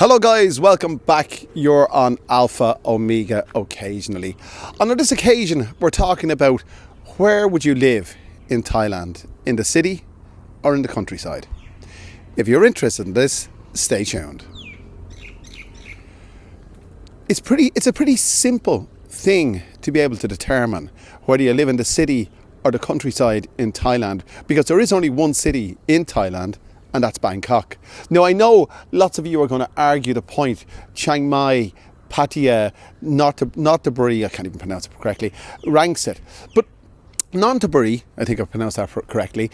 Hello guys, welcome back. You're on Alpha Omega occasionally. On this occasion, we're talking about where would you live in Thailand, in the city or in the countryside? If you're interested in this, stay tuned. It's a pretty simple thing to be able to determine whether you live in the city or the countryside in Thailand, because there is only one city in Thailand, and that's Bangkok. Now, I know lots of you are going to argue the point. Chiang Mai, Pattaya, Nonthaburi, I can't even pronounce it correctly, ranks it. But Nonthaburi, I think I've pronounced that correctly,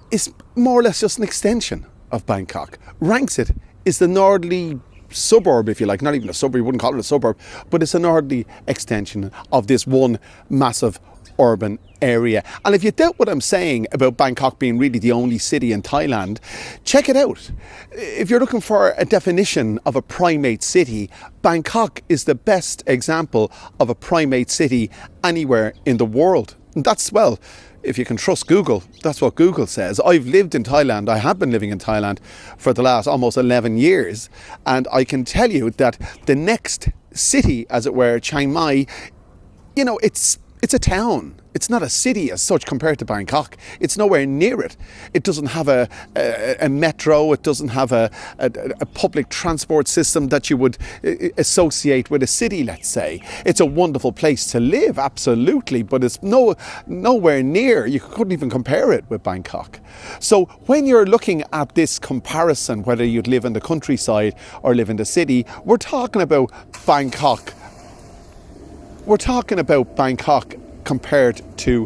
is more or less just an extension of Bangkok. Ranks it is the northerly suburb, if you like, not even a suburb, you wouldn't call it a suburb, but it's a northerly extension of this one massive urban area. And if you doubt what I'm saying about Bangkok being really the only city in Thailand, check it out. If you're looking for a definition of a primate city, Bangkok is the best example of a primate city anywhere in the world. And that's, well, if you can trust Google, that's what Google says. I've lived in Thailand. I have been living in Thailand for the last almost 11 years. And I can tell you that the next city, as it were, Chiang Mai, it's a town. It's not a city as such compared to Bangkok. It's nowhere near it. It doesn't have a metro. It doesn't have a public transport system that you would associate with a city, let's say. It's a wonderful place to live, absolutely, but it's nowhere near. You couldn't even compare it with Bangkok. So when you're looking at this comparison, whether you'd live in the countryside or live in the city, we're talking about Bangkok. We're talking about Bangkok compared to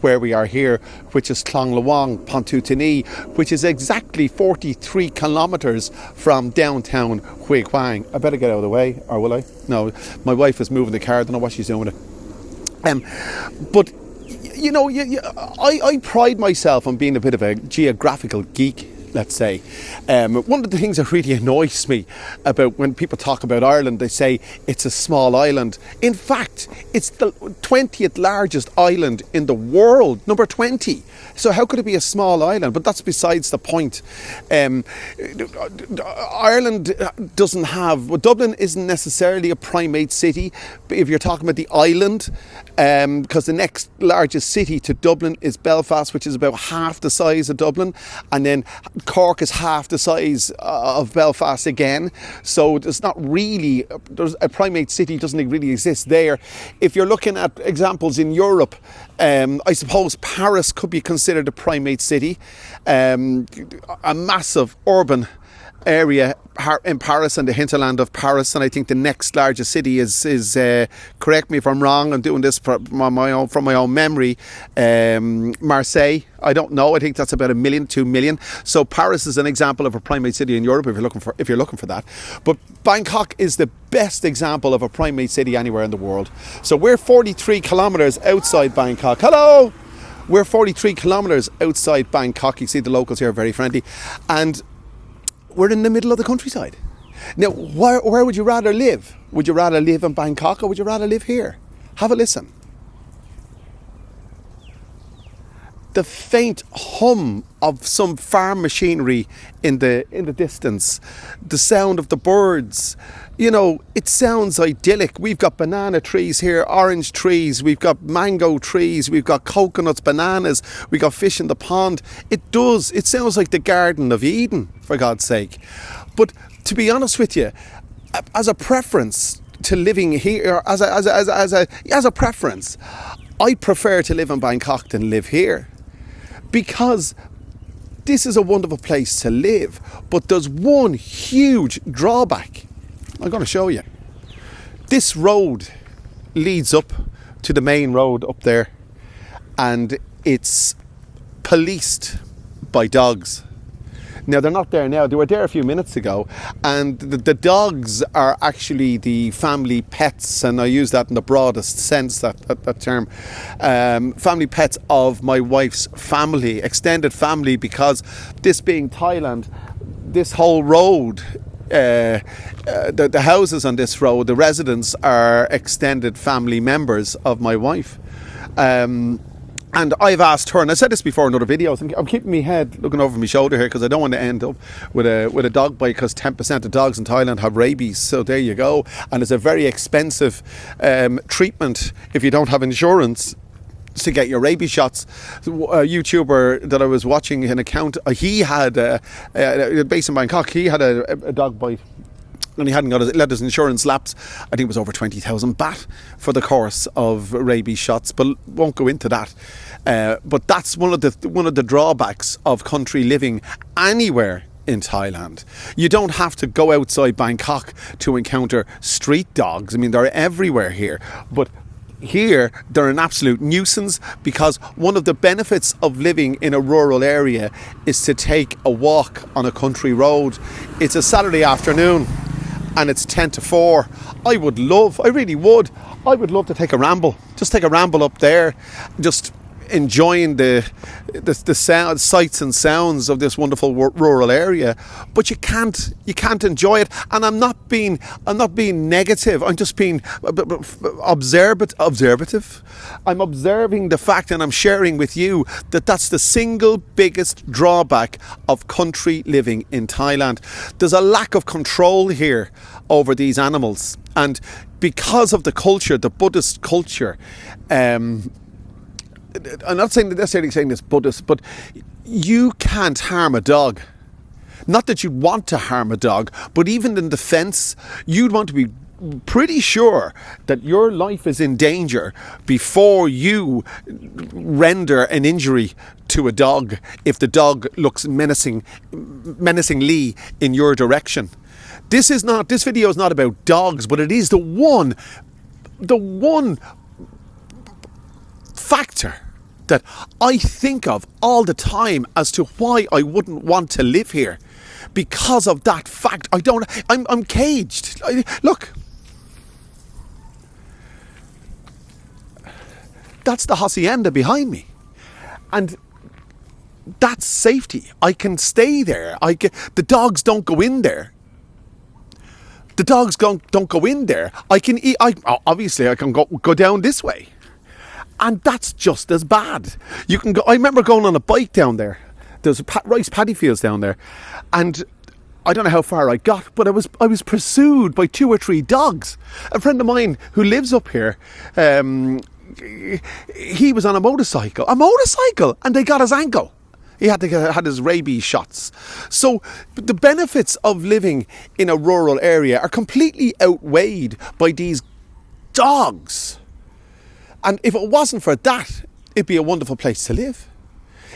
where we are here, which is Klong Lawang, Pontutini, which is exactly 43 kilometres from downtown Huy Quang. I better get out of the way, or will I? No, my wife is moving the car. I don't know what she's doing with it. But, I pride myself on being a bit of a geographical geek, let's say. One of the things that really annoys me about when people talk about Ireland, they say it's a small island. In fact, it's the 20th largest island in the world, number 20. So how could it be a small island? But that's besides the point. Ireland doesn't have... Well, Dublin isn't necessarily a primate city, if you're talking about the island, because the next largest city to Dublin is Belfast, which is about half the size of Dublin, and then Cork is half the size of Belfast again. So there's a primate city doesn't really exist there. If you're looking at examples in Europe, I suppose Paris could be considered a primate city, a massive urban area in Paris and the hinterland of Paris, and I think the next largest city is correct me if I'm wrong, I'm doing this from my own memory, Marseille. I don't know, I think that's about 1 million, 2 million. So Paris is an example of a primate city in Europe if you're looking for that. But Bangkok is the best example of a primate city anywhere in the world. So we're 43 kilometres outside Bangkok. Hello! We're 43 kilometres outside Bangkok. You see the locals here are very friendly. And we're in the middle of the countryside. Now, where would you rather live? Would you rather live in Bangkok or would you rather live here? Have a listen. The faint hum of some farm machinery in the distance, the sound of the birds, it sounds idyllic. We've got banana trees here, orange trees, we've got mango trees, we've got coconuts, bananas, we've got fish in the pond. It sounds like the Garden of Eden, for God's sake. But to be honest with you, as a preference to living here, as a preference, I prefer to live in Bangkok than live here. Because this is a wonderful place to live, but there's one huge drawback. I'm going to show you. This road leads up to the main road up there, and it's policed by dogs. Now, they're not there now. They were there a few minutes ago, and the dogs are actually the family pets, and I use that in the broadest sense, that term. Family pets of my wife's family, extended family, because this being Thailand, this whole road, the houses on this road, the residents are extended family members of my wife. And I've asked her, and I said this before in other videos, I'm keeping my head looking over my shoulder here because I don't want to end up with a dog bite, because 10% of dogs in Thailand have rabies. So there you go. And it's a very expensive treatment if you don't have insurance to get your rabies shots. A YouTuber that I was watching an account, he had, based in Bangkok, he had a dog bite. And he hadn't let his insurance lapse. I think it was over 20,000 baht for the course of rabies shots, but won't go into that. But that's one of the drawbacks of country living anywhere in Thailand. You don't have to go outside Bangkok to encounter street dogs. I mean, they're everywhere here. But here, they're an absolute nuisance, because one of the benefits of living in a rural area is to take a walk on a country road. It's a Saturday afternoon, and it's 10 to 4. I would love to take a ramble. Just take a ramble up there, just enjoying the sound, sights and sounds of this wonderful rural area. But you can't enjoy it. And I'm not being negative. I'm just being observative. I'm observing the fact, and I'm sharing with you that that's the single biggest drawback of country living in Thailand. There's a lack of control here over these animals, and because of the culture, the Buddhist culture, I'm not necessarily saying this Buddhist, but you can't harm a dog. Not that you'd want to harm a dog, but even in defense, you'd want to be pretty sure that your life is in danger before you render an injury to a dog if the dog looks menacingly in your direction. This video is not about dogs, but it is the one factor that I think of all the time as to why I wouldn't want to live here. Because of that fact, I'm caged. Look, that's the hacienda behind me, and that's safety. I can stay there. The dogs don't go in there. The dogs don't go in there. I can eat. Obviously I can go down this way. And that's just as bad. You can go. I remember going on a bike down there. There's rice paddy fields down there, and I don't know how far I got, but I was pursued by 2 or 3 dogs. A friend of mine who lives up here, he was on a motorcycle, and they got his ankle. He had his rabies shots. So the benefits of living in a rural area are completely outweighed by these dogs. And if it wasn't for that, it'd be a wonderful place to live.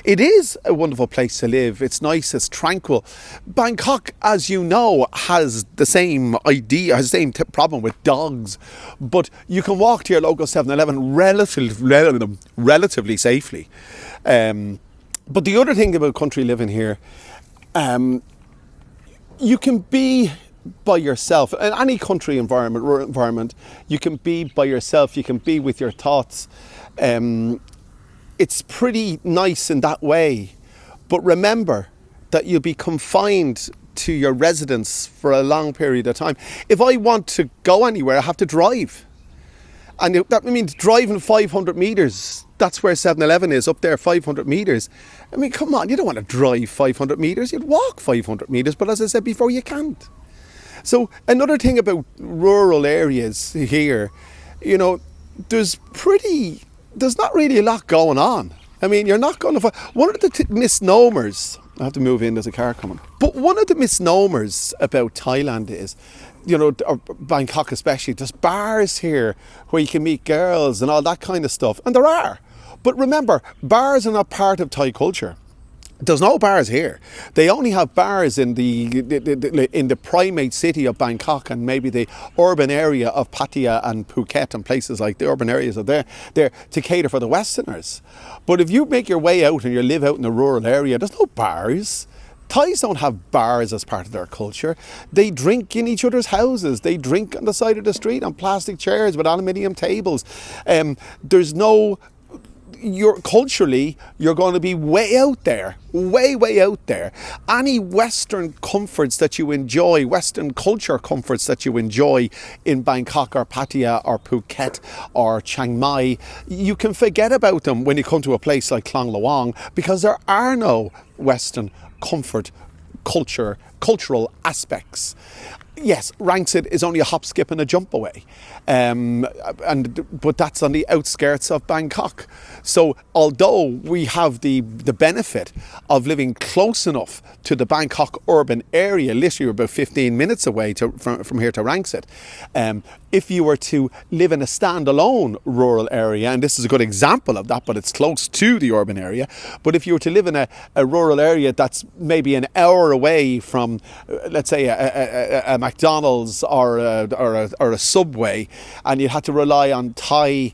It is a wonderful place to live. It's nice, it's tranquil. Bangkok, as you know, has the same problem with dogs. But you can walk to your local 7-Eleven relatively safely. But the other thing about country living here, you can be by yourself. In any country environment, rural environment, you can be by yourself. You can be with your thoughts. It's pretty nice in that way. But remember that you'll be confined to your residence for a long period of time. If I want to go anywhere, I have to drive. And that means driving 500 metres. That's where 7-Eleven is, up there, 500 metres. I mean, come on, you don't want to drive 500 metres. You'd walk 500 metres. But as I said before, you can't. So another thing about rural areas here, you know, there's not really a lot going on. I mean, you're not going to find... One of the misnomers... I have to move in, there's a car coming. But one of the misnomers about Thailand is, you know, or Bangkok especially, there's bars here where you can meet girls and all that kind of stuff. And there are. But remember, bars are not part of Thai culture. There's no bars here. They only have bars in the Primate City of Bangkok and maybe the urban area of Pattaya and Phuket and places like the urban areas of there to cater for the Westerners. But if you make your way out and you live out in a rural area, there's no bars. Thais don't have bars as part of their culture. They drink in each other's houses. They drink on the side of the street on plastic chairs with aluminium tables. There's no... you're going to be way out there, way out there. Any Western comforts that you enjoy, Western culture comforts that you enjoy in Bangkok or Pattaya or Phuket or Chiang Mai, you can forget about them when you come to a place like Khlong Lawang, because there are no Western comfort cultural aspects. Yes, Rangsit is only a hop, skip and a jump away, but that's on the outskirts of Bangkok. So although we have the benefit of living close enough to the Bangkok urban area, literally about 15 minutes away from here to Rangsit, if you were to live in a standalone rural area, and this is a good example of that, but it's close to the urban area, but if you were to live in a rural area that's maybe an hour away from, let's say, a McDonald's or a Subway, and you had to rely on Thai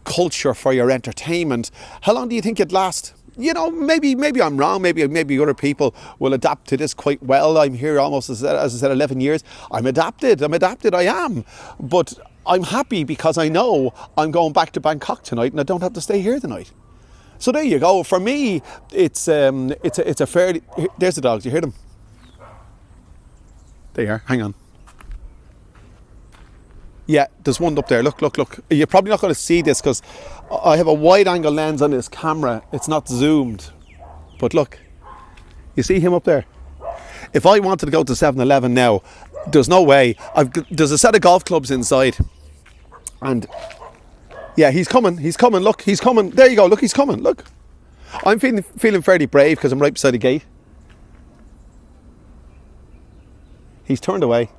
culture for your entertainment, how long do you think it'd last? You know, maybe I'm wrong. Maybe other people will adapt to this quite well. I'm here almost, as I said, 11 years. I'm adapted. I am. But I'm happy because I know I'm going back to Bangkok tonight and I don't have to stay here tonight. So there you go. For me, it's a fairly... There's the dogs. You hear them? They are. Hang on. Yeah, there's one up there. Look. You're probably not going to see this because I have a wide angle lens on this camera. It's not zoomed. But look, you see him up there? If I wanted to go to 7-Eleven now, there's no way. There's a set of golf clubs inside. And yeah, he's coming. Look, he's coming. There you go. Look, he's coming. Look. I'm feeling fairly brave because I'm right beside the gate. He's turned away.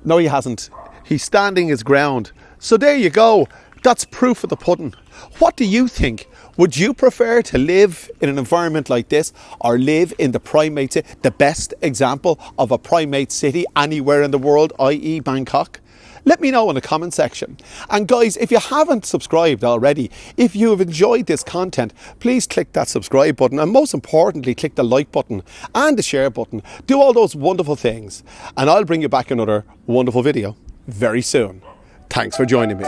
No, he hasn't. He's standing his ground. So there you go. That's proof of the pudding. What do you think? Would you prefer to live in an environment like this or live in the Primate City, the best example of a Primate City anywhere in the world, i.e. Bangkok? Let me know in the comment section. And guys, if you haven't subscribed already, if you have enjoyed this content, please click that subscribe button, and most importantly, click the like button and the share button. Do all those wonderful things, and I'll bring you back another wonderful video very soon. Thanks for joining me.